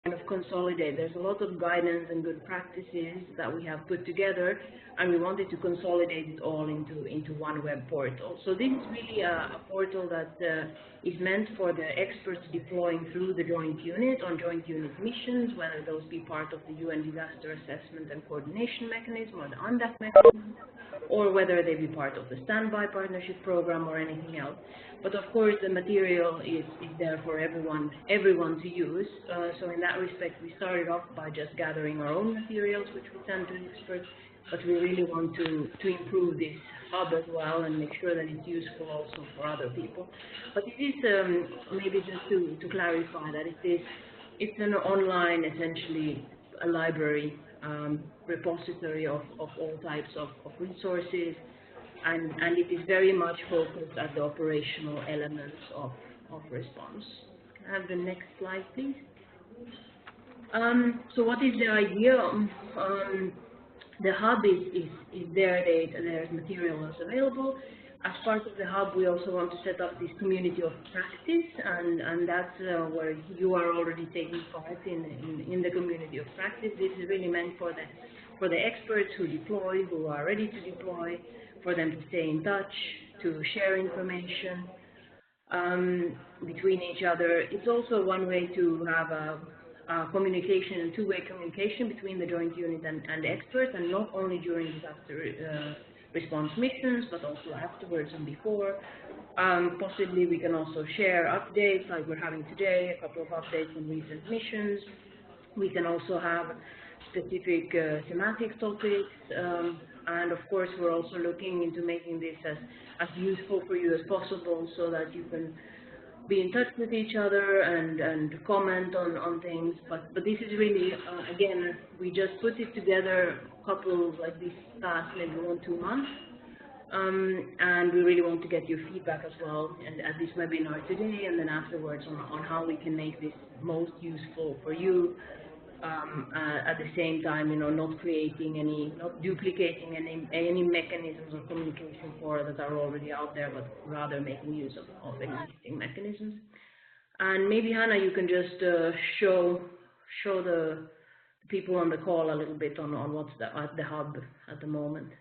of consolidate. There's a lot of guidance and good practices that we have put together, and we wanted to consolidate it all into one web portal. So this is really a portal that is meant for the experts deploying through the Joint Unit on Joint Unit missions, whether those be part of the UN Disaster Assessment and Coordination Mechanism or the UNDAC mechanism, or whether they be part of the Standby Partnership Program or anything else. But of course, the material is there for everyone to use. So in that respect, we started off by just gathering our own materials, which we send to experts, but we really want to improve this hub as well and make sure that it's useful also for other people. But it is, maybe just to clarify that it's an online, essentially, a library repository of all types of resources, and it is very much focused at the operational elements of response. Can I have the next slide, please? So what is the idea? The hub is there, there's materials available. As part of the hub, we also want to set up this community of practice, and that's where you are already taking part in the community of practice. This is really meant for the experts who deploy, who are ready to deploy, for them to stay in touch, to share information between each other. It's also one way to have a communication and two-way communication between the Joint Unit and the experts, and not only during disaster response missions, but also afterwards and before. Possibly we can also share updates like we're having today, a couple of updates on recent missions. We can also have specific thematic topics, and of course we're also looking into making this as useful for you as possible, so that you can be in touch with each other and comment on things. But this is really, again, we just put it together a couple, like this past maybe 1-2 months, and we really want to get your feedback as well, and at this webinar today and then afterwards on how we can make this most useful for you. At the same time, not duplicating any mechanisms of communication that are already out there, but rather making use of existing mechanisms. And maybe Hannah, you can just show the people on the call a little bit on what's at the hub at the moment.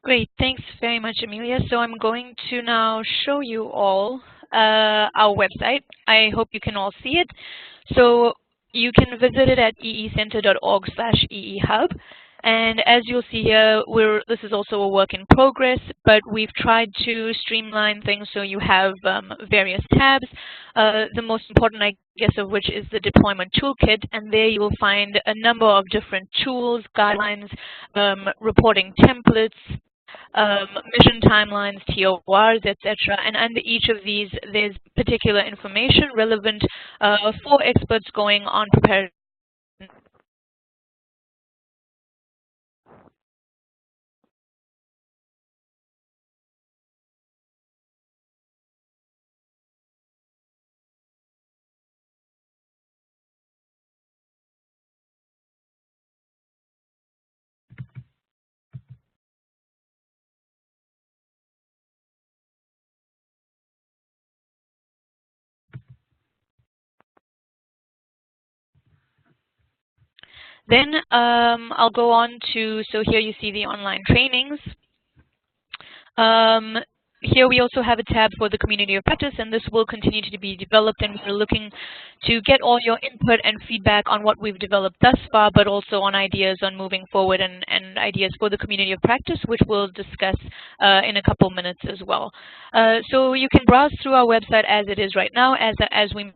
Great, thanks very much, Emilia. So I'm going to now show you all our website. I hope you can all see it. So you can visit it at eecenter.org/eehub. And as you'll see here, this is also a work in progress, but we've tried to streamline things so you have various tabs. The most important, I guess, of which is the deployment toolkit, and there you will find a number of different tools, guidelines, reporting templates, mission timelines, TORs, etc. And under each of these, there's particular information relevant for experts going on preparedness. Then I'll go on to, so here you see the online trainings. Here we also have a tab for the community of practice, and this will continue to be developed, and we're looking to get all your input and feedback on what we've developed thus far, but also on ideas on moving forward and ideas for the community of practice, which we'll discuss in a couple minutes as well. So you can browse through our website as it is right now. As we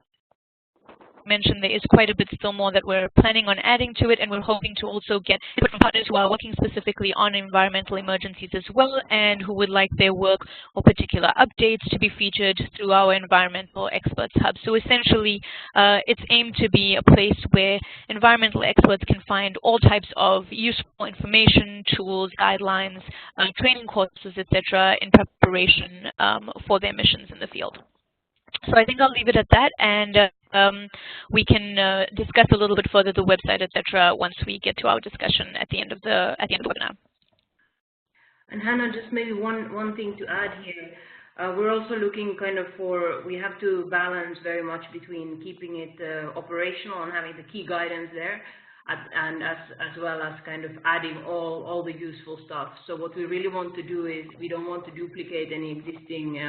mentioned, there is quite a bit still more that we're planning on adding to it, and we're hoping to also get input from partners who are working specifically on environmental emergencies as well, and who would like their work or particular updates to be featured through our Environmental Experts Hub. So essentially, it's aimed to be a place where environmental experts can find all types of useful information, tools, guidelines, training courses, etc., in preparation for their missions in the field. So I think I'll leave it at that, and we can discuss a little bit further the website, etc., once we get to our discussion at the end of the webinar. And Hannah, just maybe one thing to add here. We're also looking kind of we have to balance very much between keeping it operational and having the key guidance there, and as well as kind of adding all the useful stuff. So what we really want to do is we don't want to duplicate any existing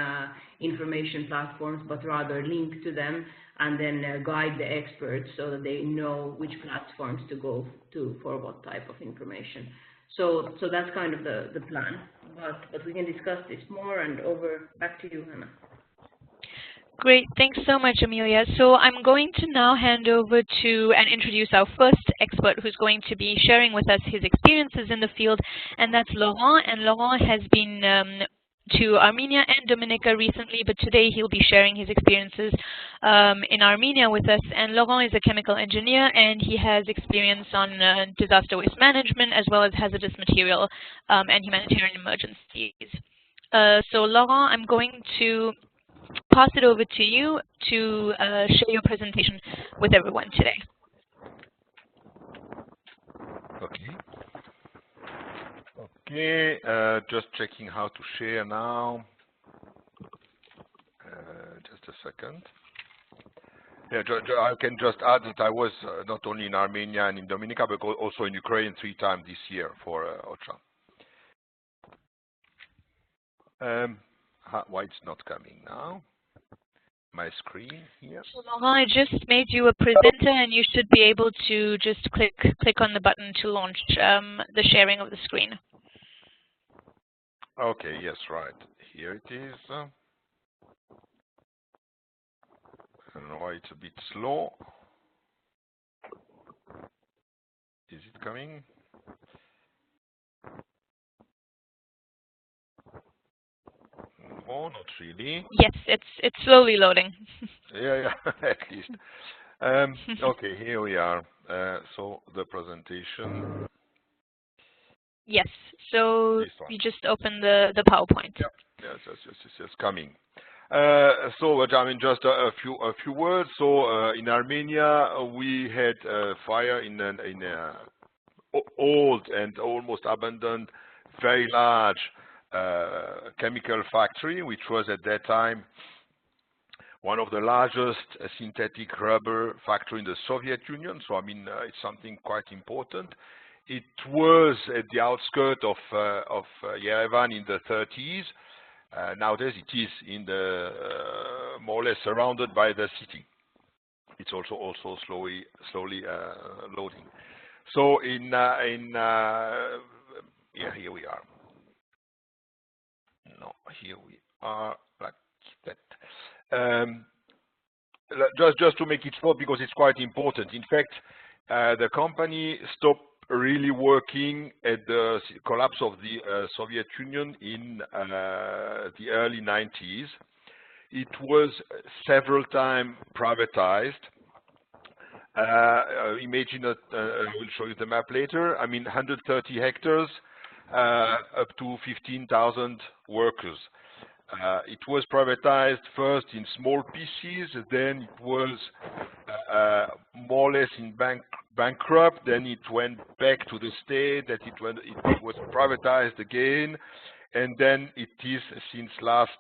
information platforms, but rather link to them and then guide the experts so that they know which platforms to go to for what type of information. So that's kind of the plan. But we can discuss this more, and back to you, Hannah. Great, thanks so much, Amelia. So I'm going to now hand over to and introduce our first expert who's going to be sharing with us his experiences in the field, and that's Laurent. And Laurent has been to Armenia and Dominica recently, but today he'll be sharing his experiences in Armenia with us. And Laurent is a chemical engineer, and he has experience on disaster waste management as well as hazardous material and humanitarian emergencies. So Laurent, I'm going to pass it over to you to share your presentation with everyone today. Okay. Okay, just checking how to share now. Just a second. Yeah, I can just add that I was not only in Armenia and in Dominica, but also in Ukraine 3 times this year for OCHA. Why it's not coming now? My screen here. So Laurent, I just made you a presenter, and you should be able to just click on the button to launch the sharing of the screen. Okay, yes, right. Here it is. I don't know why it's a bit slow. Is it coming? No, not really. Yes, it's slowly loading. Yeah, at least. Okay, here we are. So the presentation. Yes. So you just open the PowerPoint. Yep. Yes, coming. So I mean, just a few words. So in Armenia, we had a fire in a old and almost abandoned, very large chemical factory, which was at that time one of the largest synthetic rubber factory in the Soviet Union. So I mean, it's something quite important. It was at the outskirts of Yerevan in the 30s. Nowadays, it is in the more or less surrounded by the city. It's also slowly loading. So yeah, here we are. No, here we are like that. Just to make it short, because it's quite important. In fact, the company stopped really working at the collapse of the Soviet Union in the early 90s. It was several times privatized. Imagine that, I will show you the map later. I mean, 130 hectares, up to 15,000 workers. It was privatized first in small pieces, then it was more or less in bankrupt, then it went back to the state, that it was privatized again, and then it is since last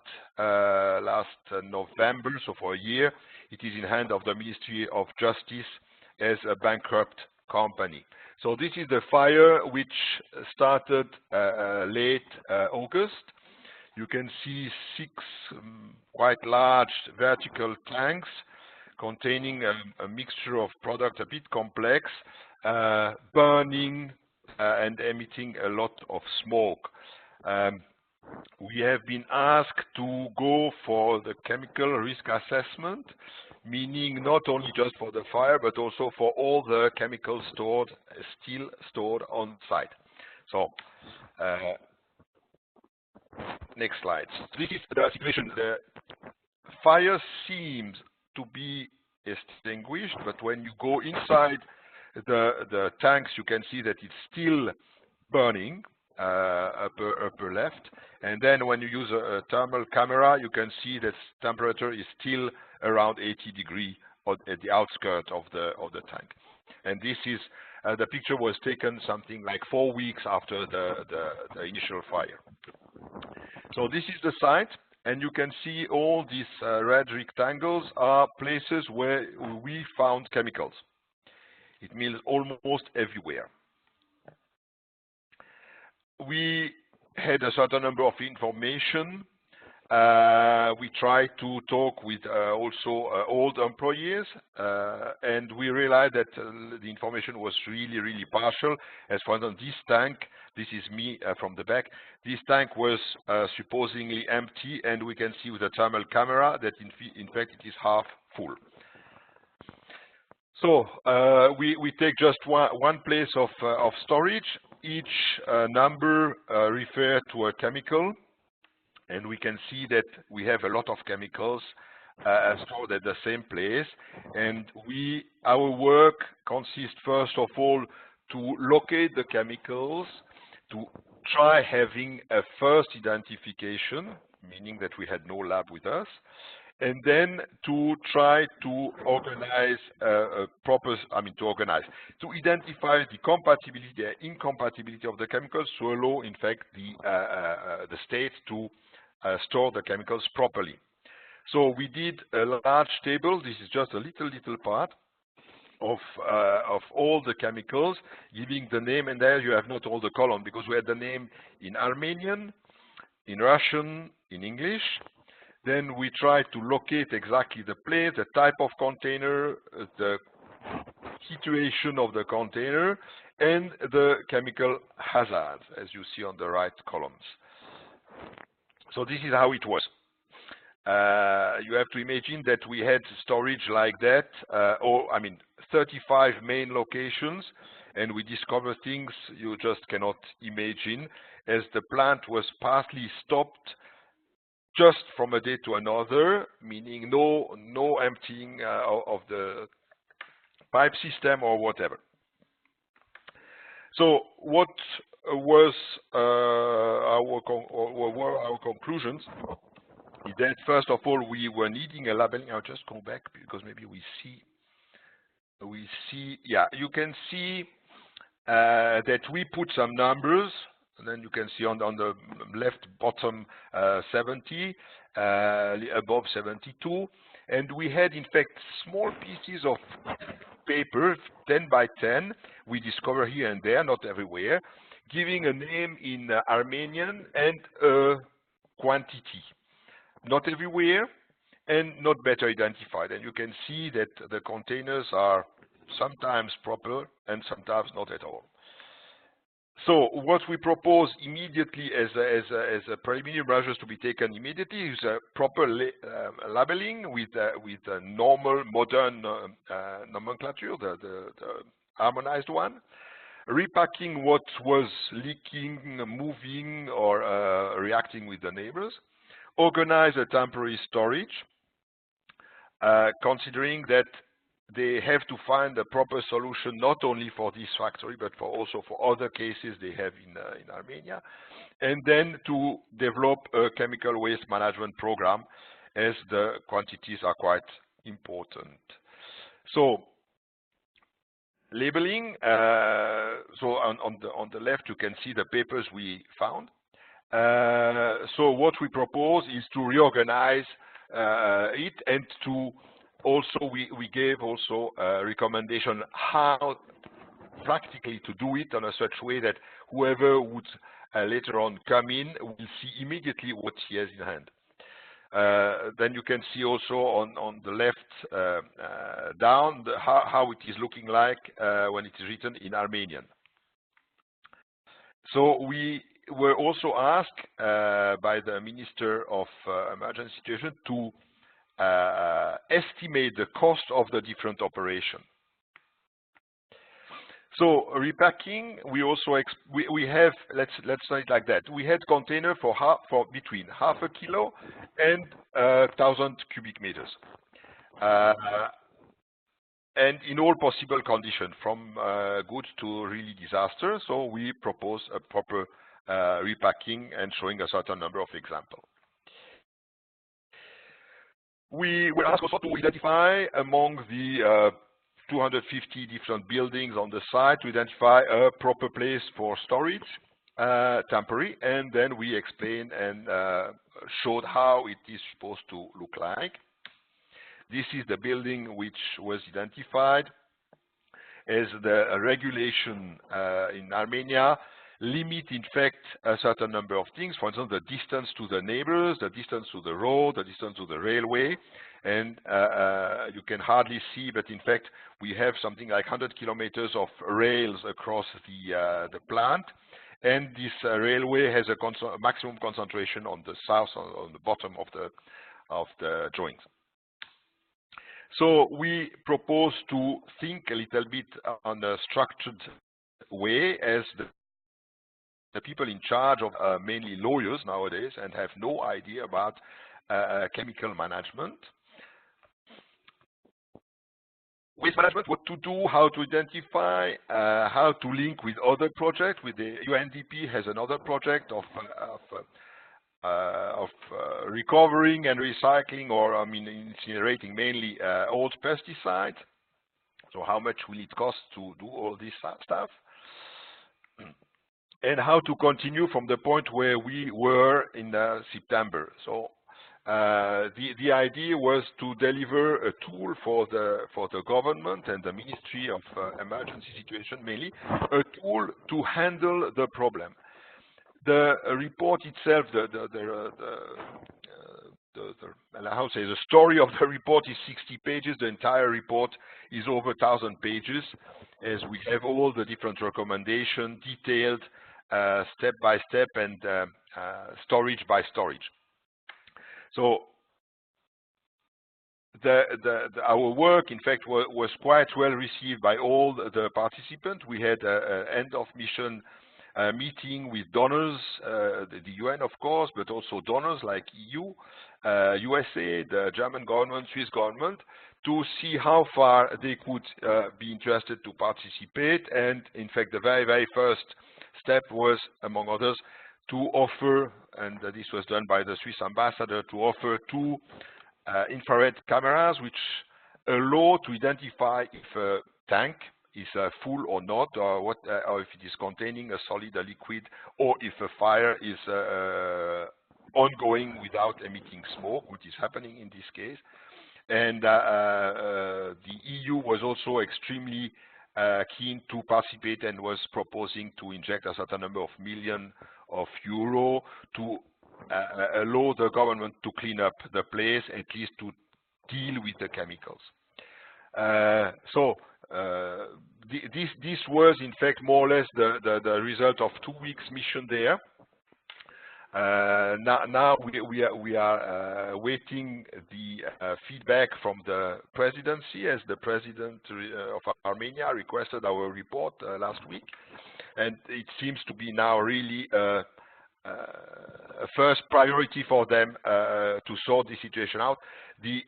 November, so for a year, it is in hand of the Ministry of Justice as a bankrupt company. So this is the fire which started late August. You can see 6 quite large vertical tanks containing a mixture of products a bit complex, burning and emitting a lot of smoke. We have been asked to go for the chemical risk assessment, meaning not only just for the fire, but also for all the chemicals still stored on site. So, next slide. This is the situation. The fire seems to be extinguished, but when you go inside the tanks, you can see that it's still burning, upper left. And then when you use a thermal camera, you can see that temperature is still around 80 degrees at the outskirts of the tank. And this is the picture was taken something like 4 weeks after the initial fire. So this is the site. And you can see all these red rectangles are places where we found chemicals. It means almost everywhere. We had a certain number of information. We tried to talk with also old employees, and we realized that the information was really partial. As for instance, this tank, this is me from the back, this tank was supposedly empty, and we can see with the thermal camera that in fact it is half full. So we take just one place of storage. Each number refers to a chemical. And we can see that we have a lot of chemicals stored at the same place. And our work consists, first of all, to locate the chemicals, to try having a first identification, meaning that we had no lab with us, and then to try to organize to identify the compatibility, the incompatibility of the chemicals to allow, in fact, the state to store the chemicals properly. So we did a large table. This is just a little part of all the chemicals, giving the name, and there you have not all the column because we had the name in Armenian, in Russian, in English. Then we tried to locate exactly the place, the type of container, the situation of the container, and the chemical hazards, as you see on the right columns. So this is how it was. You have to imagine that we had storage like that, 35 main locations, and we discovered things you just cannot imagine, as the plant was partly stopped just from a day to another, meaning no emptying of the pipe system or whatever. So what was our conclusions is that first of all we were needing a labeling. I'll just go back because maybe we see, yeah, you can see that we put some numbers, and then you can see on the left bottom 70, above 72, and we had in fact small pieces of paper, 10 by 10, we discover here and there, not everywhere, giving a name in Armenian and a quantity. Not everywhere and not better identified. And you can see that the containers are sometimes proper and sometimes not at all. So what we propose immediately as a preliminary measures to be taken immediately is a proper labeling with a normal modern nomenclature, the harmonized one. Repacking what was leaking, moving, or reacting with the neighbors. Organize a temporary storage, considering that they have to find a proper solution not only for this factory but also for other cases they have in Armenia, and then to develop a chemical waste management program, as the quantities are quite important. So labeling. So on the left you can see the papers we found. So what we propose is to reorganize it, and to also we gave also a recommendation how practically to do it in a such way that whoever would later on come in will see immediately what he has in hand. Then you can see also on the left down how it is looking like when it is written in Armenian. So we were also asked by the Minister of Emergency Situation to estimate the cost of the different operations. So repacking, we also we have, let's say it like that. We had container for between half a kilo and 1,000 cubic meters, and in all possible conditions, from good to really disaster. So we propose a proper repacking and showing a certain number of examples. We were asked also to identify among the 250 different buildings on the site to identify a proper place for storage. temporary, and then we explained and showed how it is supposed to look like. This is the building which was identified as the regulation in Armenia limit, in fact, a certain number of things. For instance, the distance to the neighbors, the distance to the road, the distance to the railway, and you can hardly see, but in fact, we have something like 100 kilometers of rails across the plant, and this railway has a maximum concentration on the south, on the bottom of the joint. So we propose to think a little bit on a structured way, as the people in charge of mainly lawyers nowadays and have no idea about chemical management. Waste management, what to do, how to identify, how to link with other projects. With the UNDP has another project of recovering and recycling, or incinerating mainly old pesticides. So how much will it cost to do all this stuff? And how to continue from the point where we were in September. So the idea was to deliver a tool for the government and the Ministry of Emergency Situation, mainly a tool to handle the problem. The report itself, how to say, the story of the report is 60 pages. The entire report is over 1,000 pages, as we have all the different recommendations detailed step by step and storage by storage. So our work, in fact, was quite well received by all the participants. We had an end of mission meeting with donors, the UN, of course, but also donors like EU, USA, the German government, Swiss government, to see how far they could be interested to participate. And in fact, the very, very first step was, among others, to offer, and this was done by the Swiss ambassador, to offer 2 infrared cameras which allow to identify if a tank is full or not, or if it is containing a solid, a liquid, or if a fire is ongoing without emitting smoke, which is happening in this case. And the EU was also extremely keen to participate and was proposing to inject a certain number of million of euro to allow the government to clean up the place, at least to deal with the chemicals. This was, in fact, more or less the result of 2 weeks mission there. Now we are waiting the feedback from the presidency, as the president of Armenia requested our report last week, and it seems to be now really a first priority for them to sort the situation out. The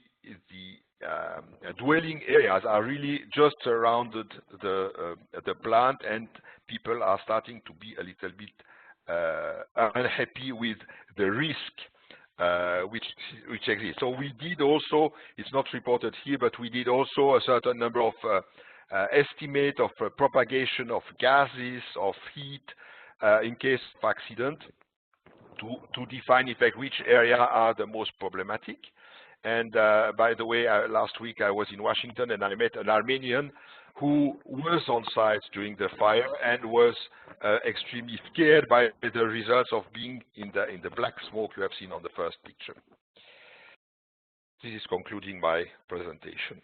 dwelling areas are really just surrounded the plant, and people are starting to be a little bit unhappy with the risk which exists. So we did also, it's not reported here, but we did also a certain number of estimate of propagation of gases, of heat, in case of accident, to define, in fact, which area are the most problematic. And by the way, last week I was in Washington and I met an Armenian who was on site during the fire and was extremely scared by the results of being in the black smoke you have seen on the first picture. This is concluding my presentation.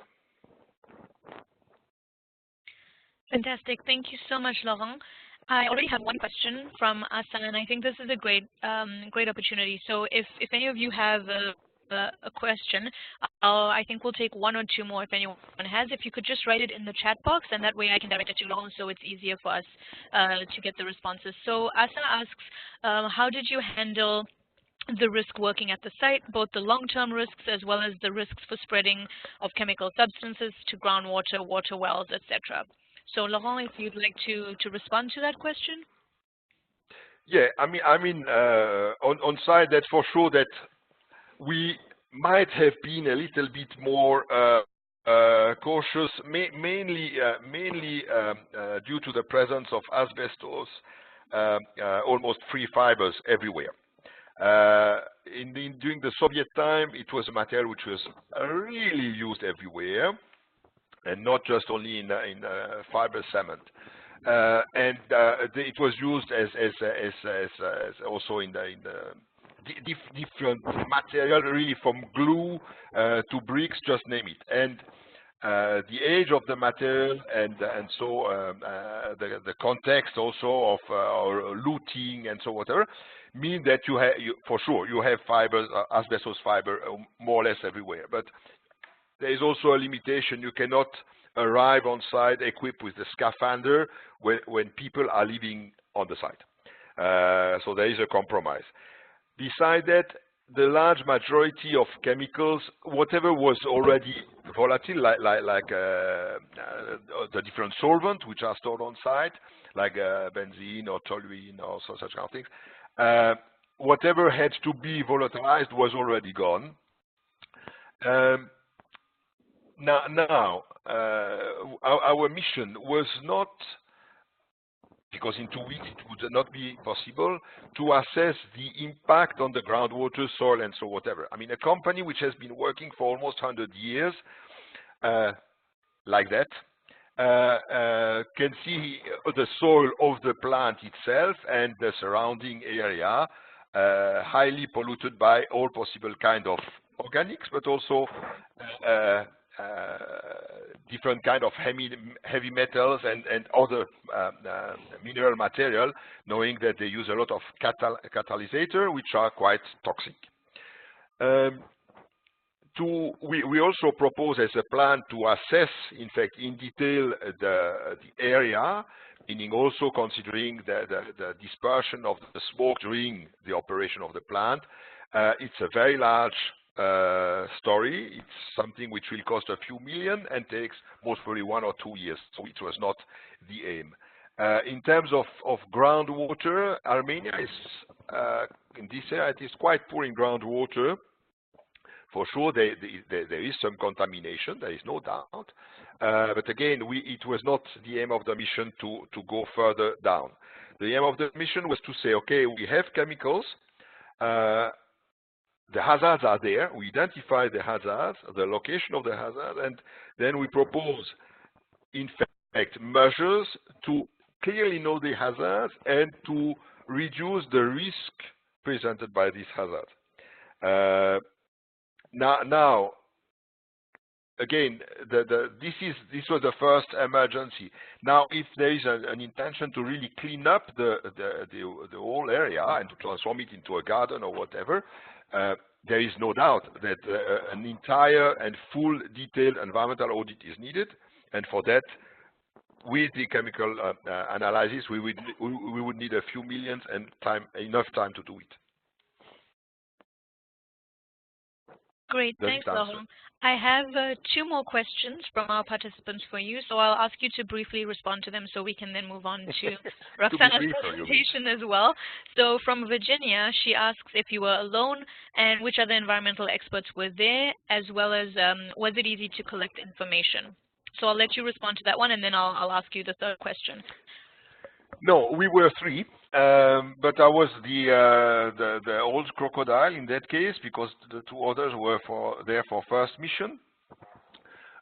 Fantastic. Thank you so much, Laurent. I already have one question from Asa, and I think this is a great opportunity. So if any of you have a question, I think we'll take 1 or 2 more if anyone has. If you could just write it in the chat box, and that way I can direct it to Laurent, so it's easier for us to get the responses. So Asa asks, how did you handle the risk working at the site, both the long-term risks as well as the risks for spreading of chemical substances to groundwater, water wells, etc.? So Laurent, if you'd like to respond to that question. Yeah, I mean, on site, that's for sure that we might have been a little bit more cautious, mainly due to the presence of asbestos almost free fibers everywhere. During the Soviet time, it was a material which was really used everywhere, and not just only in fiber cement. It was used as also in the different material, really from glue to bricks, just name it. And the age of the material and so the context also of or looting and so whatever mean that for sure you have fibers, asbestos fiber more or less everywhere. But there is also a limitation. You cannot arrive on site equipped with the scaphandre when people are living on the site. So there is a compromise. Besides that, the large majority of chemicals, whatever was already volatile, like the different solvents which are stored on site, like benzene or toluene or such kind of things, whatever had to be volatilized was already gone. Now our mission was not, because in 2 weeks it would not be possible, to assess the impact on the groundwater, soil, and so whatever. I mean, a company which has been working for almost 100 years, like that, can see the soil of the plant itself and the surrounding area highly polluted by all possible kind of organics, but also different kind of heavy metals and other mineral material, knowing that they use a lot of catalysator, which are quite toxic. We also propose as a plan to assess, in fact, in detail the area, meaning also considering the dispersion of the smoke during the operation of the plant. It's a very large story. It's something which will cost a few million and takes most probably 1 or 2 years, so it was not the aim. In terms of groundwater, Armenia is, in this area, it is quite poor in groundwater. For sure, there is some contamination, there is no doubt. But again, it was not the aim of the mission to go further down. The aim of the mission was to say, okay, we have chemicals, the hazards are there, we identify the hazards, the location of the hazard, and then we propose, in fact, measures to clearly know the hazards and to reduce the risk presented by this hazard. Now, again, this was the first emergency. Now, if there is an intention to really clean up the whole area and to transform it into a garden or whatever, there is no doubt that an entire and full detailed environmental audit is needed, and for that, with the chemical analysis, we would need a few millions and enough time to do it. Great, thanks, Laurent. I have 2 more questions from our participants for you, so I'll ask you to briefly respond to them so we can then move on to Roxana's presentation as well. So from Virginia, she asks if you were alone and which other environmental experts were there, as well as was it easy to collect information? So I'll let you respond to that one, and then I'll ask you the third question. No, we were 3, but I was the old crocodile in that case, because the 2 others were there for first mission.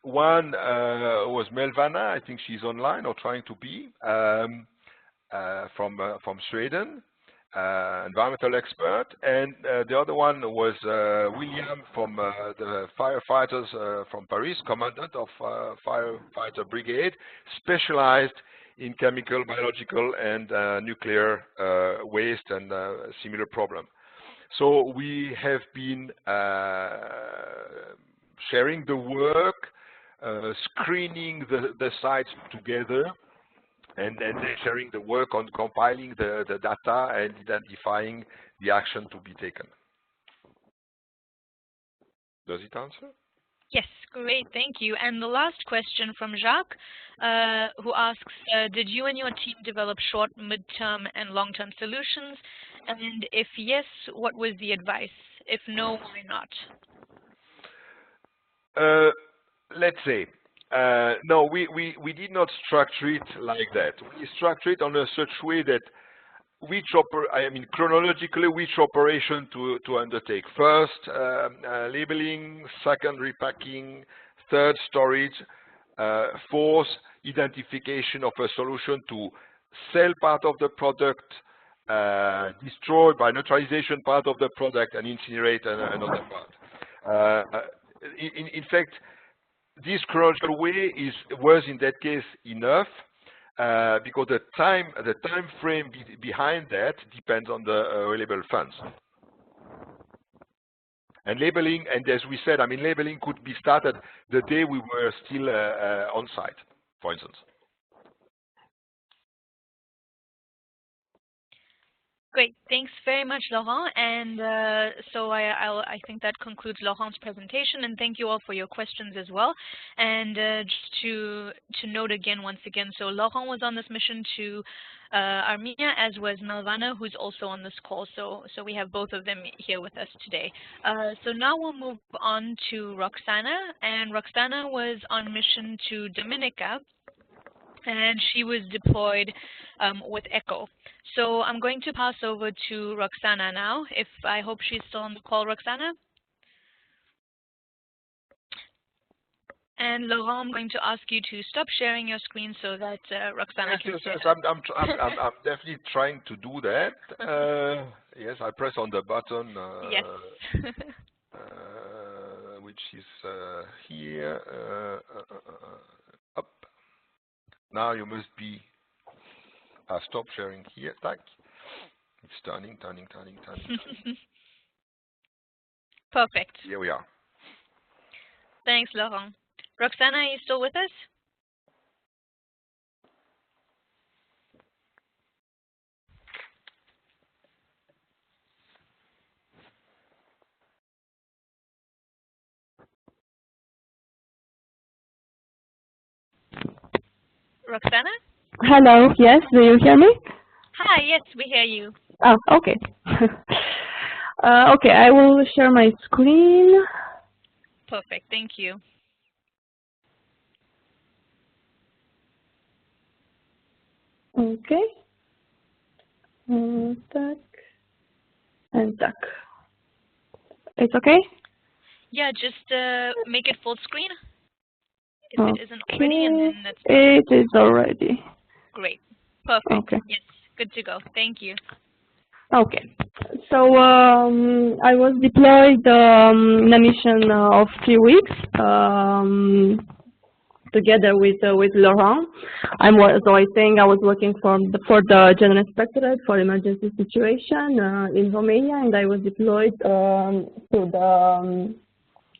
One was Melvana, I think she's online or trying to be, from Sweden, environmental expert, and the other one was William from the firefighters from Paris, commandant of firefighter brigade, specialized in chemical, biological, and nuclear waste and similar problem. So we have been sharing the work, screening the sites together, and then sharing the work on compiling the data and identifying the action to be taken. Does it answer? Yes, great, thank you. And the last question from Jacques, who asks, did you and your team develop short, mid-term, and long-term solutions? And if yes, what was the advice? If no, why not? Let's say, no, we did not structure it like that. We structured it on a such way that chronologically, which operation to undertake. First, labeling, second, repacking, third, storage, fourth, identification of a solution to sell part of the product, destroy by neutralization part of the product, and incinerate another part. In fact, this chronological way was in that case enough, because the time frame behind that depends on the available funds. And labeling, and as we said, labeling could be started the day we were still on site, for instance. Great, thanks very much, Laurent. And so I think that concludes Laurent's presentation, and thank you all for your questions as well. And just to note again, once again, so Laurent was on this mission to Armenia, as was Melvana, who's also on this call. So we have both of them here with us today. So now we'll move on to Roxana, and Roxana was on mission to Dominica, and she was deployed with ECHO. So I'm going to pass over to Roxana now. I hope she's still on the call, Roxana. And Laurent, I'm going to ask you to stop sharing your screen so that Roxana can see. Yes, I'm definitely trying to do that. Yes, I press on the button. Yes. Which is here. Up. Now you must be. Stop sharing here. Tack. It's turning. Perfect. Here we are. Thanks, Laurent. Roxana, are you still with us? Roxana? Hello, yes, do you hear me? Hi, yes, we hear you. Oh, okay. Okay, I will share my screen. Perfect, thank you. Okay. Tack. And tack. It's okay? Yeah, just make it full screen if it isn't already, and then that's it is already. Great. Perfect. Okay. Yes, good to go. Thank you. Okay. So I was deployed in a mission of 3 weeks together with Laurent. I was working for the General Inspectorate for Emergency Situation in Romania, and I was deployed to the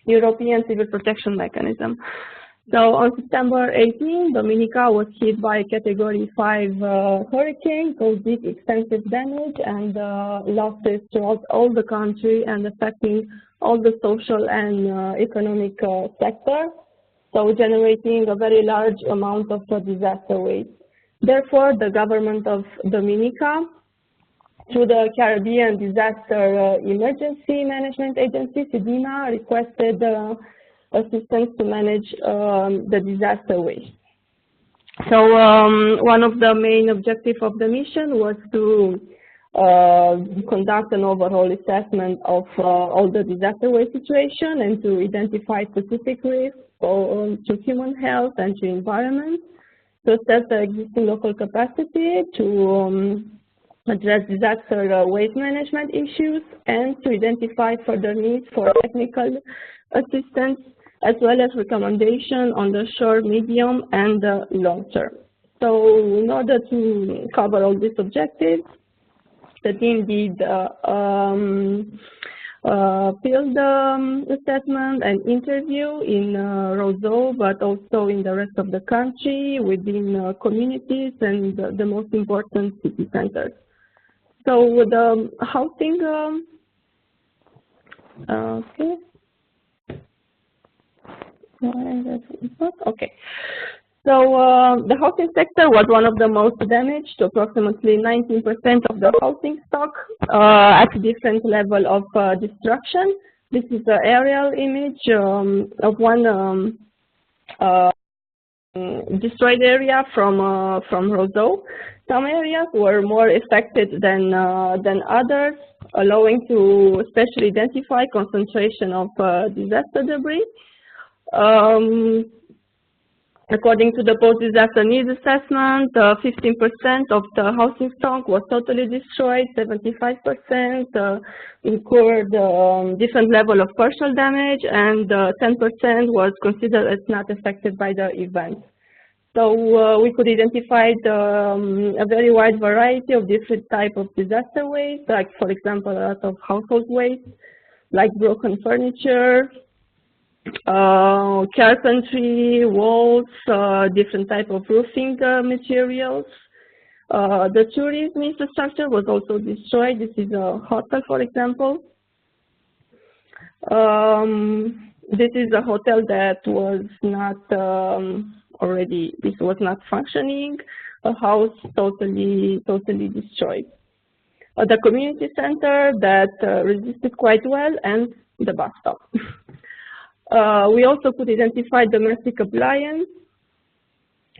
European Civil Protection Mechanism. So on September 18, Dominica was hit by a Category 5 hurricane, causing extensive damage and losses throughout all the country and affecting all the social and economic sector, so generating a very large amount of disaster waste. Therefore, the Government of Dominica, through the Caribbean Disaster Emergency Management Agency, CDMA, requested assistance to manage the disaster waste. So one of the main objectives of the mission was to conduct an overall assessment of all the disaster waste situation and to identify specific risks to human health and to environment, to assess the existing local capacity to address disaster waste management issues, and to identify further needs for technical assistance, as well as recommendation on the short, medium, and long term. So in order to cover all these objectives, the team did field assessment and interview in Roseau, but also in the rest of the country, within communities and the most important city centers. So with the housing, okay. Okay. So the housing sector was one of the most damaged, approximately 19% of the housing stock at different level of destruction. This is the aerial image of one destroyed area from Roseau. Some areas were more affected than others, allowing to especially identify concentration of disaster debris. According to the post-disaster needs assessment, 15% of the housing stock was totally destroyed, 75% incurred different level of partial damage, and 10% was considered as not affected by the event. So we could identify a very wide variety of different types of disaster waste, like, for example, a lot of household waste, like broken furniture, carpentry, walls, different type of roofing materials. The tourism infrastructure was also destroyed. This is a hotel, for example. This is a hotel that was not this was not functioning. A house totally destroyed. The community center that resisted quite well, and the bus stop. We also could identify domestic appliance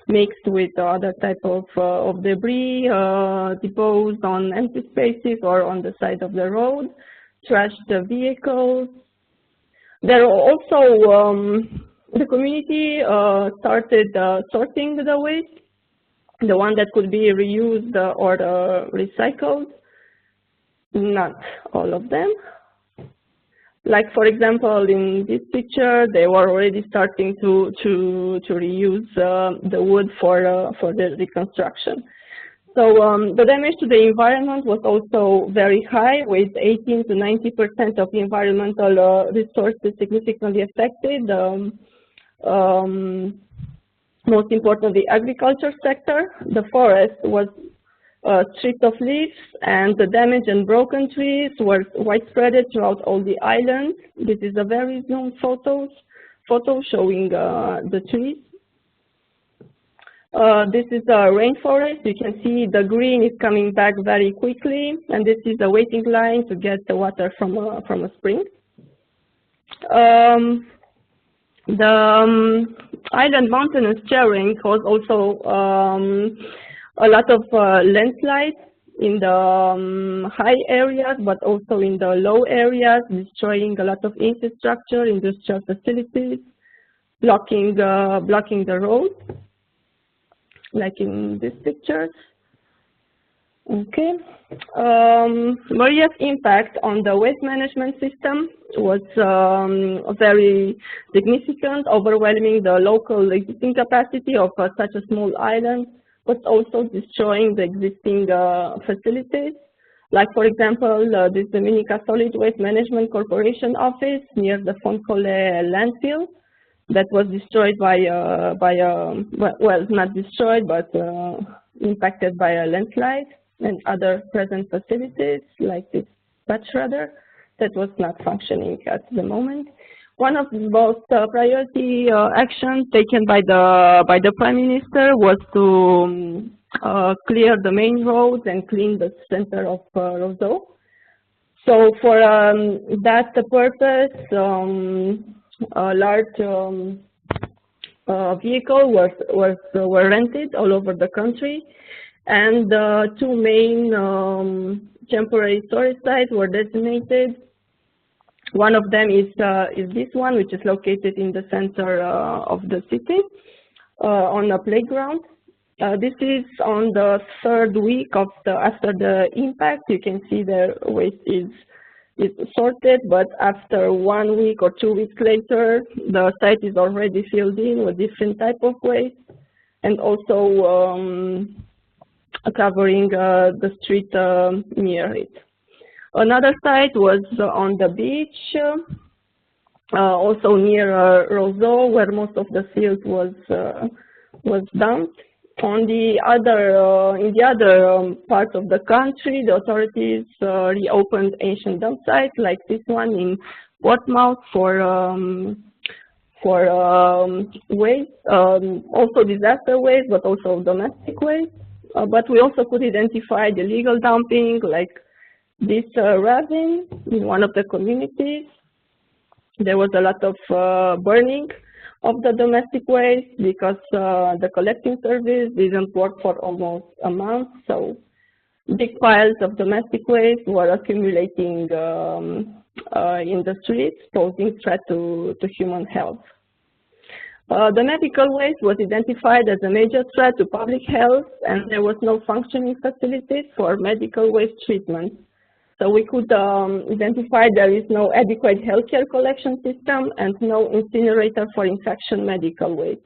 mixed with other type of debris deposed on empty spaces or on the side of the road, trashed vehicles. There are also, the community started sorting the waste, the one that could be reused or recycled. Not all of them. Like, for example, in this picture, they were already starting to reuse the wood for the reconstruction. So the damage to the environment was also very high, with 18 to 90% of environmental resources significantly affected. Most importantly, the agriculture sector. The forest was stripped of leaves, and the damaged and broken trees were widespread throughout all the island. This is a very zoomed photo showing the trees. This is a rainforest. You can see the green is coming back very quickly, and this is a waiting line to get the water from a spring. The island maintenance sharing caused also a lot of landslides in the high areas, but also in the low areas, destroying a lot of infrastructure, industrial facilities, blocking the road, like in these pictures. Okay. Maria's impact on the waste management system was very significant, overwhelming the local existing capacity of such a small island, but also destroying the existing facilities. Like, for example, this Dominica Solid Waste Management Corporation office near the Foncole landfill that was destroyed well, not destroyed, but impacted by a landslide, and other present facilities like this batch shredder that was not functioning at the moment. One of the most priority actions taken by the Prime Minister was to clear the main roads and clean the center of Roseau. So for that purpose, a large vehicle were rented all over the country, and two main temporary storage sites were designated. One of them is this one, which is located in the center of the city, on a playground. This is on the third week after the impact. You can see the waste is sorted, but after 1 week or 2 weeks later, the site is already filled in with different type of waste, and also covering the street near it. Another site was on the beach, also near Roseau, where most of the silt was dumped. On the other, in the other parts of the country, the authorities reopened ancient dump sites like this one in Portsmouth for waste, also disaster waste, but also domestic waste. But we also could identify the illegal dumping, like this ravine in one of the communities. There was a lot of burning of the domestic waste because the collecting service didn't work for almost a month. So big piles of domestic waste were accumulating in the streets, posing threat to human health. The medical waste was identified as a major threat to public health, and there was no functioning facilities for medical waste treatment. So we could identify there is no adequate healthcare collection system and no incinerator for infection medical waste.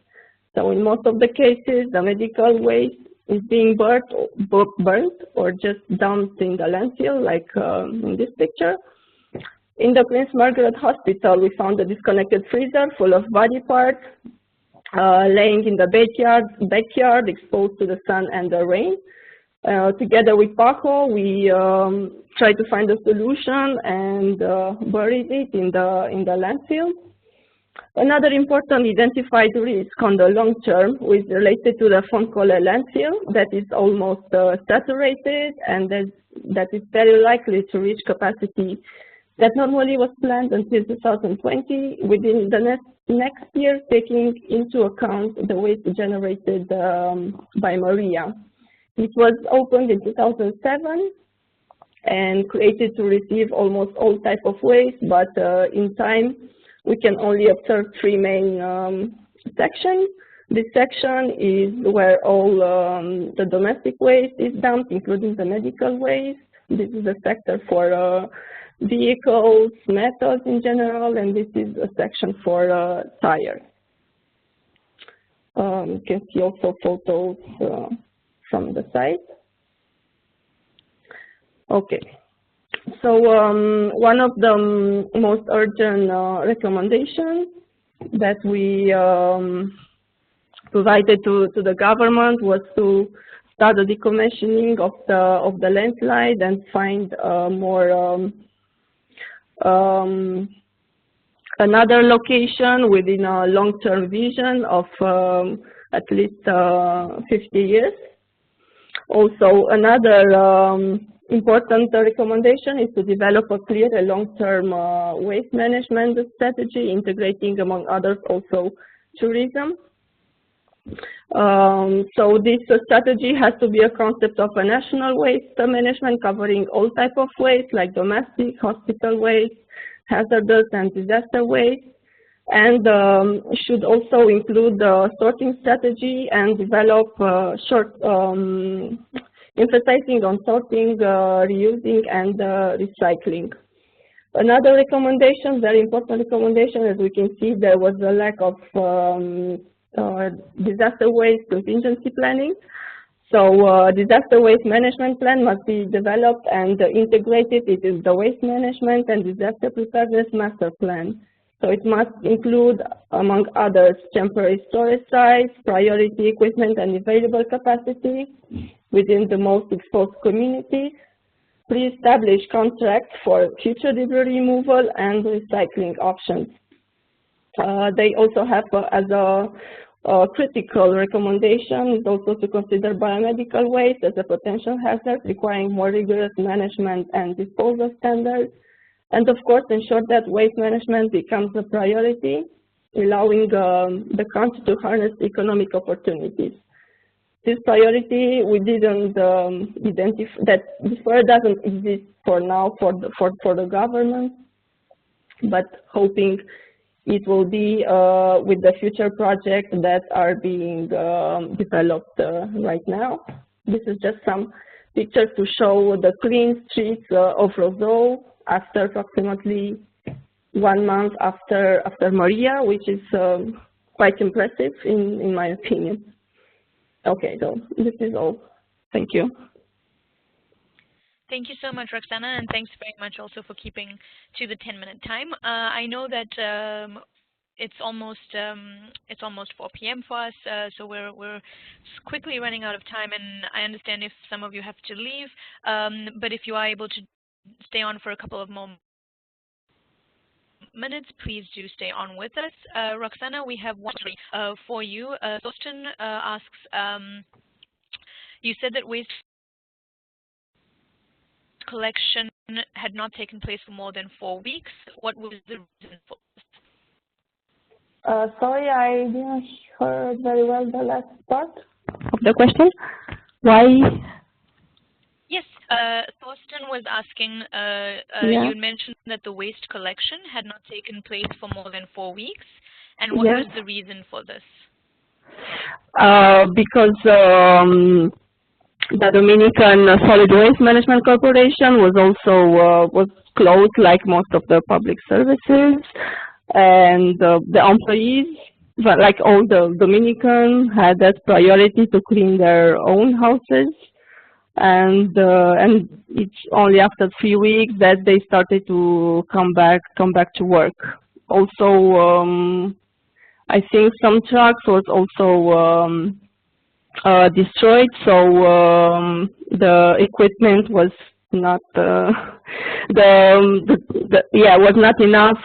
So in most of the cases, the medical waste is being burnt or just dumped in the landfill, like in this picture. In the Prince Margaret Hospital, we found a disconnected freezer full of body parts laying in the backyard exposed to the sun and the rain. Together with PAHO, we tried to find a solution and buried it in the landfill. Another important identified risk on the long term is related to the Fontcolle landfill that is almost saturated and that is very likely to reach capacity that normally was planned until 2020 within the next year, taking into account the waste generated by Maria. It was opened in 2007 and created to receive almost all types of waste, but in time we can only observe three main sections. This section is where all the domestic waste is dumped, including the medical waste. This is a sector for vehicles, metals in general, and this is a section for tires. You can see also photos from the site. Okay, so one of the most urgent recommendations that we provided to the government was to start the decommissioning of the landslide and find more another location within a long-term vision of at least 50 years. Also, another important recommendation is to develop a clear and long-term waste management strategy, integrating, among others, also tourism. So this strategy has to be a concept of a national waste management covering all types of waste, like domestic, hospital waste, hazardous and disaster waste, and should also include the sorting strategy and develop emphasizing on sorting, reusing, and recycling. Another recommendation, very important recommendation, as we can see, there was a lack of disaster waste contingency planning. So disaster waste management plan must be developed and integrated into the waste management and disaster preparedness master plan. So it must include, among others, temporary storage sites, priority equipment and available capacity within the most exposed communities, pre-establish contracts for future debris removal and recycling options. They also have as a critical recommendation is also to consider biomedical waste as a potential hazard, requiring more rigorous management and disposal standards. And of course, ensure that waste management becomes a priority, allowing the country to harness economic opportunities. This priority, we didn't identify, that before doesn't exist for now for the government, but hoping it will be with the future projects that are being developed right now. This is just some pictures to show the clean streets of Roseau after approximately 1 month after Maria, which is quite impressive in my opinion. Okay, so this is all. Thank you. Thank you so much, Roxana, and thanks very much also for keeping to the 10-minute time. I know that it's almost 4 p.m. for us, so we're quickly running out of time, and I understand if some of you have to leave, but if you are able to stay on for a couple of more minutes, please do stay on with us. Roxana, we have one for you. Thorsten asks, you said that waste collection had not taken place for more than 4 weeks. What was the reason for this? Sorry, I didn't hear very well the last part of the question. Why? Yes, Thorsten was asking, Yeah. you had mentioned that the waste collection had not taken place for more than 4 weeks, and what Yes. was the reason for this? Because the Dominican Solid Waste Management Corporation was also was closed like most of the public services, and the employees, but like all the Dominican, had that priority to clean their own houses, and it's only after 3 weeks that they started to come back to work. Also, I think some trucks was also destroyed, so the equipment was not was not enough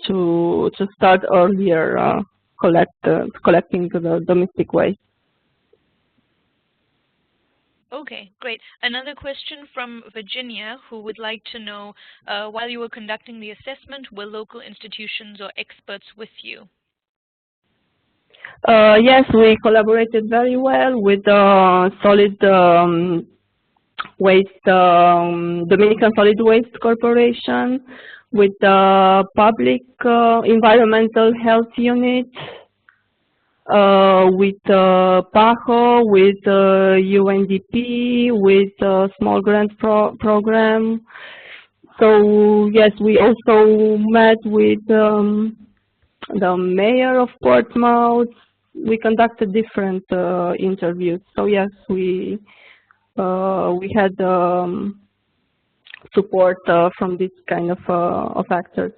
to start earlier collecting the domestic waste. Okay, great. Another question from Virginia, who would like to know, while you were conducting the assessment, were local institutions or experts with you? Yes, we collaborated very well with solid waste, Dominican Solid Waste Corporation, with the public environmental health unit, with PAHO, with UNDP, with small grant program. So yes, we also met with the mayor of Portsmouth. We conducted different interviews. So yes, we had support from this kind of actors.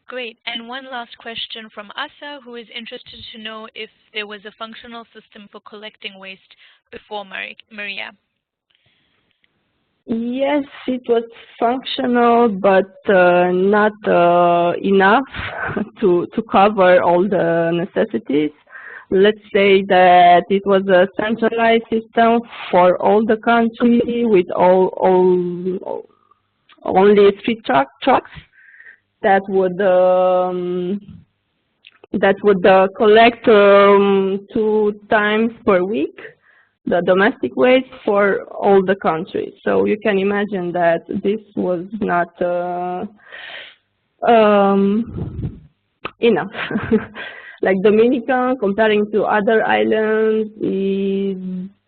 Great. And one last question from Asa, who is interested to know if there was a functional system for collecting waste before Maria. Yes, it was functional, but not enough to cover all the necessities. Let's say that it was a centralized system for all the country with only 3 trucks that would collect 2 times per week the domestic waste for all the countries. So you can imagine that this was not enough. Like Dominica, comparing to other islands, is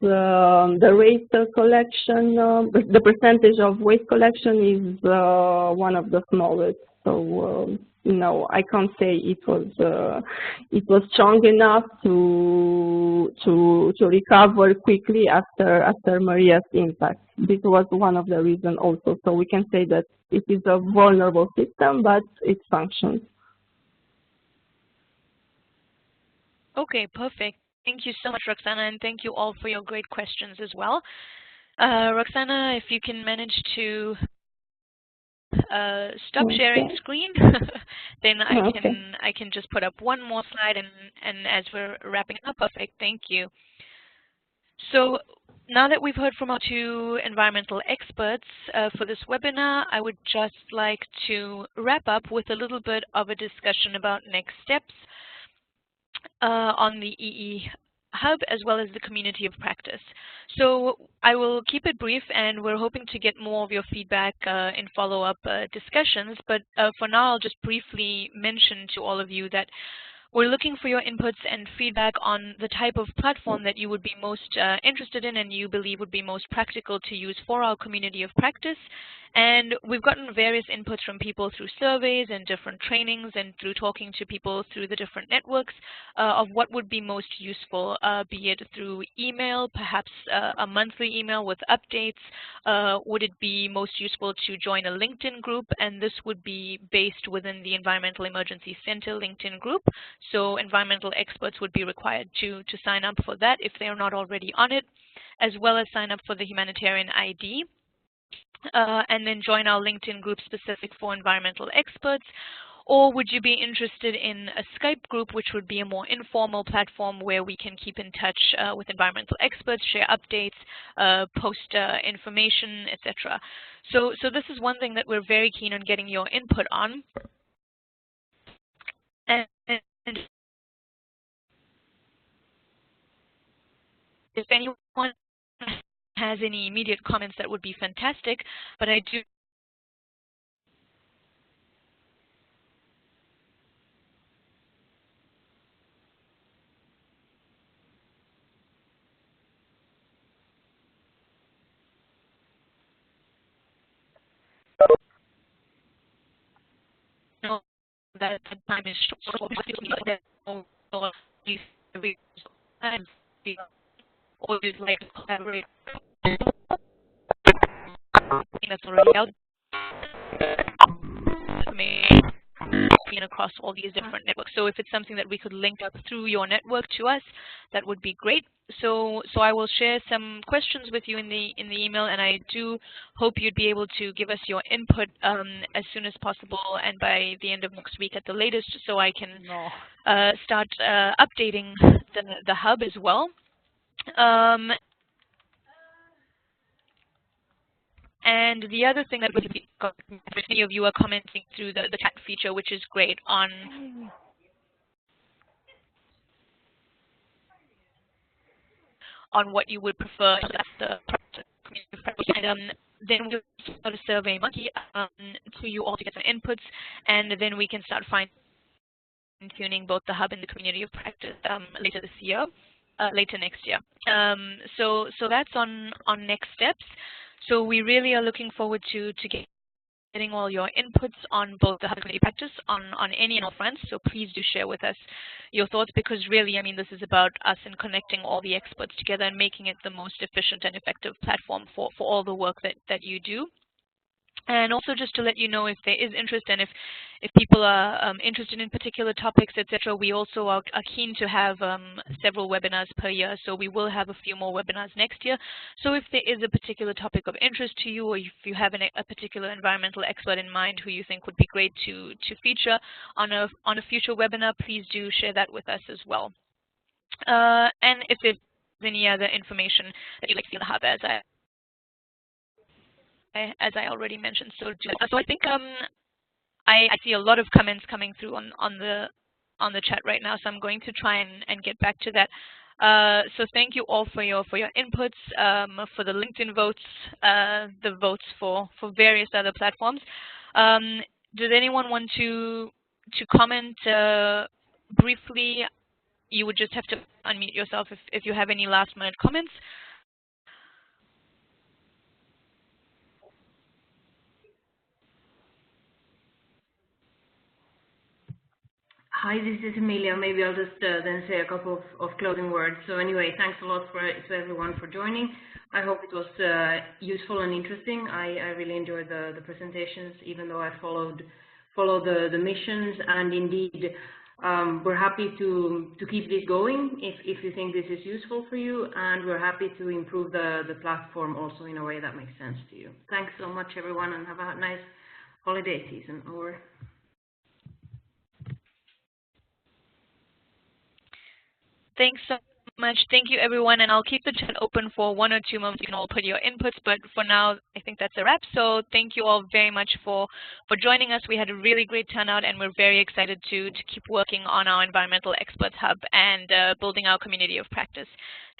the waste collection, the percentage of waste collection is one of the smallest. So no, I can't say it was strong enough to recover quickly after Maria's impact. This was one of the reasons also. So we can say that it is a vulnerable system, but it functions. Okay, perfect. Thank you so much, Roxana, and thank you all for your great questions as well. Roxana, if you can manage to stop sharing screen, then I can just put up one more slide, and as we're wrapping up, perfect. Thank you. So now that we've heard from our 2 environmental experts for this webinar, I would just like to wrap up with a little bit of a discussion about next steps on the EE Hub, as well as the community of practice. So I will keep it brief, and we're hoping to get more of your feedback in follow-up discussions. But for now, I'll just briefly mention to all of you that we're looking for your inputs and feedback on the type of platform that you would be most interested in and you believe would be most practical to use for our community of practice. And we've gotten various inputs from people through surveys and different trainings and through talking to people through the different networks of what would be most useful, be it through email, perhaps a monthly email with updates. Would it be most useful to join a LinkedIn group? And this would be based within the Environmental Emergency Center LinkedIn group. So environmental experts would be required to sign up for that if they are not already on it, as well as sign up for the humanitarian ID. And then join our LinkedIn group specific for environmental experts? Or would you be interested in a Skype group, which would be a more informal platform where we can keep in touch with environmental experts, share updates, post information, etc. So this is one thing that we're very keen on getting your input on. if anyone has any immediate comments, that would be fantastic. But I do know that the time is short. Always like to collaborate. That's already out across all these different networks. So if it's something that we could link up through your network to us, that would be great. So I will share some questions with you in the email, and I do hope you'd be able to give us your input as soon as possible and by the end of next week at the latest, so I can start updating the hub as well. And the other thing that many of you are commenting through the chat feature, which is great, on what you would prefer. And then we'll start a survey monkey to you all to get some inputs, and then we can start fine-tuning both the hub and the community of practice later this year, later next year. So that's on next steps. So we really are looking forward to getting all your inputs on both the hub and community practice on any and all fronts. So please do share with us your thoughts, because really, I mean, this is about us and connecting all the experts together and making it the most efficient and effective platform for all the work that you do. And also just to let you know, if there is interest and if people are interested in particular topics, etc., we also are keen to have several webinars per year. So we will have a few more webinars next year. So if there is a particular topic of interest to you, or if you have a particular environmental expert in mind who you think would be great to feature on a future webinar, please do share that with us as well. And if there's any other information that you'd like to see on the hub, as I already mentioned. So I think I see a lot of comments coming through on the chat right now, so I'm going to try and get back to that. So thank you all for your inputs, for the LinkedIn votes, the votes for various other platforms. Does anyone want to comment briefly? You would just have to unmute yourself if you have any last-minute comments. Hi, this is Emilia. Maybe I'll just then say a couple of closing words. So anyway, thanks a lot to everyone for joining. I hope it was useful and interesting. I really enjoyed the presentations, even though I followed the missions. And indeed, we're happy to keep this going if you think this is useful for you. And we're happy to improve the platform also in a way that makes sense to you. Thanks so much, everyone, and have a nice holiday season. Over. Thanks so much. Thank you, everyone. And I'll keep the chat open for 1 or 2 moments. You can all put your inputs. But for now, I think that's a wrap. So thank you all very much for joining us. We had a really great turnout, and we're very excited to keep working on our Environmental Experts Hub and building our community of practice.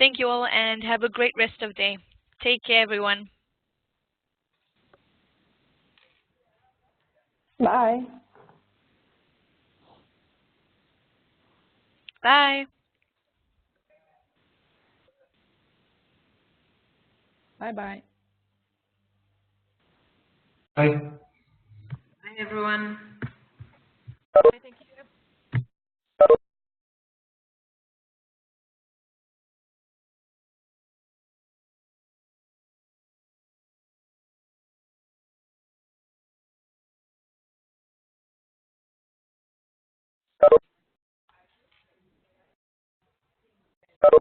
Thank you all, and have a great rest of the day. Take care, everyone. Bye. Bye. Bye-bye. Bye. Bye, everyone. Thank you.